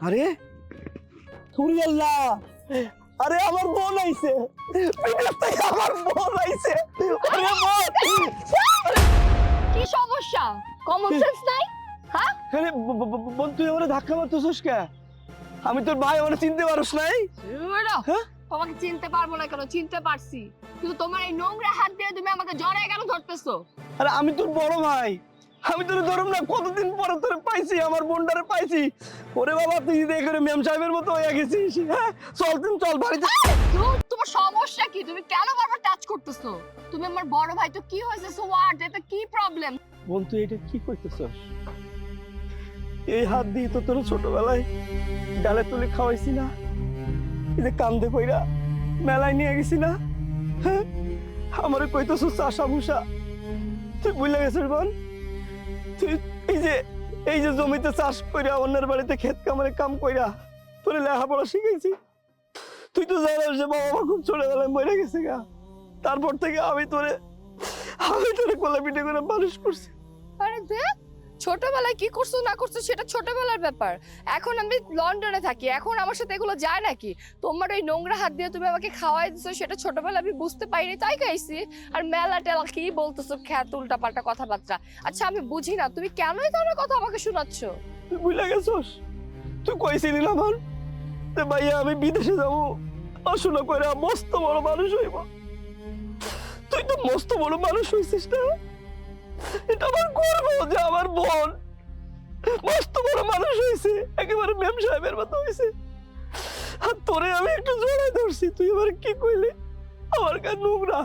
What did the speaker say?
আরে থুরি আল্লাহ, আরে আমার বোন আইছে, আমার বোন আইছে, আরে বোন। কি সমস্যা? কমন সেন্স নাই? হ্যাঁ, আরে বোন তুই আমারে ধাক্কা মারতেছিস কে? আমি তোর ভাই, আমারে চিনতে পারছ নাই? হ্যাঁ? তোমাকে চিনতে পারবো না কেন? চিনতে পারছি, কিন্তু তোমার এই নোংরা হাত দিয়ে তুমি আমাকে জড়ায় কেন ধরতেছো? আরে আমি তোর বড় ভাই, আমি তোর ধরুম না, কতদিন পরে তোরে পাইছি, আমার বোনটারে পাইছি। ওরে বাবা, তুই দেখে মেম সাহেবের মতো হয়ে গেছিস। হ্যাঁ চল, তুমি চল বাড়িতে। তোমার সমস্যা কি? তুমি কেন বারবার টাচ করতেছো? তুমি আমার বড় ভাই, তো কি হয়েছে? So what? এটা কি প্রবলেম? বোন তুই এটা কি করতেছস? এই হাত দিয়ে তো তোর ছোটবেলায় ডালে তুলে খাওয়াইছি না, এই যে কান্দে কইরা মেলায় নিয়ে গেছি না, হ্যাঁ আমারে কইতেছস চাষা ভুষা, তুই ভুলে গেছিস বোন? তুই এই যে জমিতে চাষ কইরা, অন্যের বাড়িতে ক্ষেত কামারে কাম কইরা তোরে লেখাপড়া শিখাইছি। তুই তো জানিস যে বাবা মা খুব ছোটবেলায় মরে গেছে গা, তারপর থেকে আমি তোরে কোলে পিঠে করে মানুষ করছি। আরে দেখ, ছোটবেলায় কি করছো না করছো সেটা ছোটবেলার ব্যাপার। এখন আমি লন্ডনে থাকি, এখন আমার সাথে এগুলো যায় নাকি? তোমার ওই নোংরা হাত দিয়ে তুমি আমাকে খাওয়াই দিছো, সেটা ছোটবেলায় আমি বুঝতে পারিনি তাই খাইছি। আর মেলা টেলা কি বলতেছো, খ্যাত উল্টা পাল্টা কথাবার্তা। আচ্ছা আমি বুঝি না, তুমি কেন এই ধরনের কথা আমাকে শোনাচ্ছ? তুই ভুলে গেছস? তুই কইছিলি না বোন যে ভাইয়া আমি বিদেশে যাবো, পড়াশোনা করে মস্ত বড় মানুষ হইব। তুই তো মস্ত বড় মানুষ হইছিস না? এটা আমার গর্ব যে আমার বোন মস্ত বড় মানুষ হয়েছে, একেবারে মেম সাহেবের মতো হয়েছে। আর তোরে আমি একটু জড়াই ধরছি, তুই এবার কি কইলি? আমার গায়ে নোংরা।